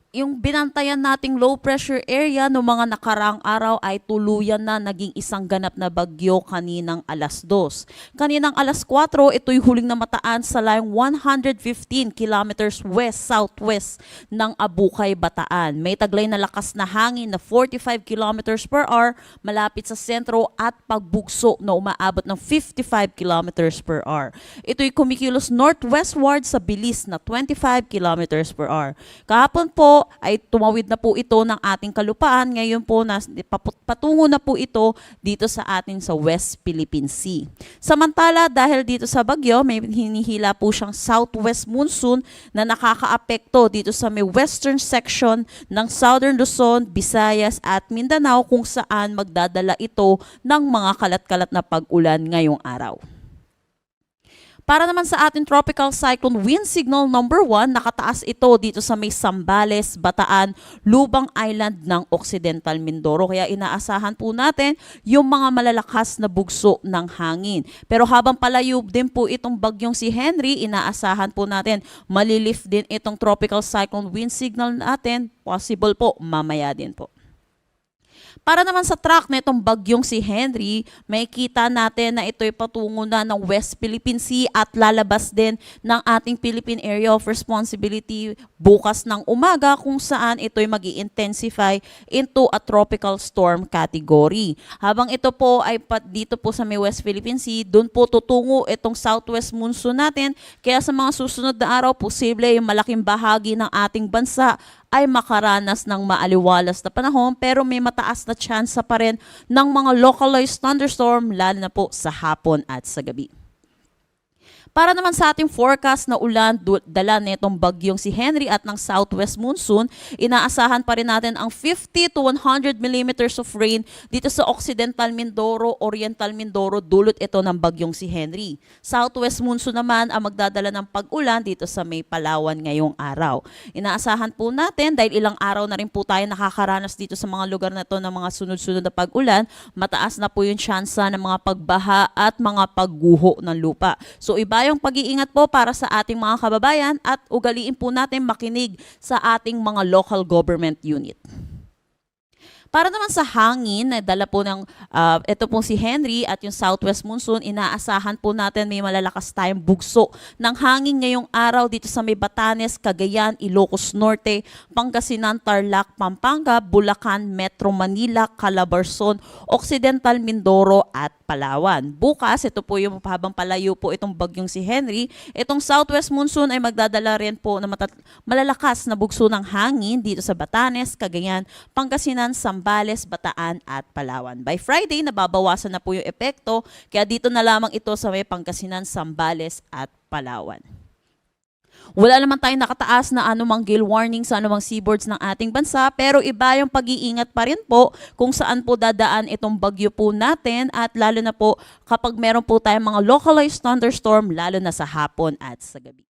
yung binantayan nating low pressure area no mga nakaraang araw ay tuluyan na naging isang ganap na bagyo kaninang alas 2. Kaninang alas 4, ito'y huling namataan sa layong 115 kilometers west-southwest ng Abukay, Bataan. May taglay na lakas na hangin na 45 kilometers per hour malapit sa sentro at pagbugso na umaabot ng 55 kilometers per hour. Ito'y kumikilos northwestward sa bilis na 25 kilometers per hour. Kahapon po ay tumawid na po ito ng ating kalupaan. Ngayon po patungo na po ito dito sa atin sa West Philippine Sea. Samantala, dahil dito sa bagyo, may hinihila po siyang southwest monsoon na nakakaapekto dito sa may western section ng Southern Luzon, Visayas at Mindanao kung saan magdadala ito ng mga kalat-kalat na pag-ulan ngayong araw. Para naman sa ating tropical cyclone wind signal number 1, nakataas ito dito sa may Zambales, Bataan, Lubang Island ng Occidental Mindoro. Kaya inaasahan po natin yung mga malalakas na bugso ng hangin. Pero habang palayo din po itong bagyong si Henry, inaasahan po natin malilift din itong tropical cyclone wind signal natin. Possible po mamaya din po. Para naman sa track na itong bagyong si Henry, may kita natin na ito'y patungo na ng West Philippine Sea at lalabas din ng ating Philippine Area of Responsibility bukas ng umaga kung saan ito'y mag-i-intensify into a tropical storm category. Habang ito po ay dito po sa may West Philippine Sea, doon po tutungo itong southwest monsoon natin. Kaya sa mga susunod na araw, posible yung malaking bahagi ng ating bansa ay makaranas ng maaliwalas na panahon pero may mataas na tsansa pa rin ng mga localized thunderstorm lalo na po sa hapon at sa gabi. Para naman sa ating forecast na ulan, dala nitong bagyong si Henry at ng southwest monsoon, inaasahan pa rin natin ang 50 to 100 millimeters of rain dito sa Occidental Mindoro, Oriental Mindoro, dulot ito ng bagyong si Henry. Southwest monsoon naman ang magdadala ng pag-ulan dito sa may Palawan ngayong araw. Inaasahan po natin dahil ilang araw na rin po tayo nakakaranas dito sa mga lugar na ito ng mga sunod-sunod na pag-ulan, mataas na po yung tsansa ng mga pagbaha at mga pagguho ng lupa. So iba yung pag-iingat po para sa ating mga kababayan at ugaliin po natin makinig sa ating mga local government unit. Para naman sa hangin, dala po ng ito pong si Henry at yung southwest monsoon, inaasahan po natin may malalakas tayong bugso ng hangin ngayong araw dito sa may Batanes, Cagayan, Ilocos Norte, Pangasinan, Tarlac, Pampanga, Bulacan, Metro Manila, Calabarzon, Occidental Mindoro at Palawan. Bukas, ito po yung habang palayo po itong bagyong si Henry, itong southwest monsoon ay magdadala rin po ng malalakas na bugso ng hangin dito sa Batanes, Cagayan, Pangasinan, Zambales, Bataan at Palawan. By Friday, nababawasan na po yung epekto, kaya dito na lamang ito sa may Pangasinan, Zambales at Palawan. Wala naman tayong nakataas na anumang gale warning sa anumang seaboards ng ating bansa, pero iba yung pag-iingat pa rin po kung saan po dadaan itong bagyo po natin at lalo na po kapag meron po tayong mga localized thunderstorm lalo na sa hapon at sa gabi.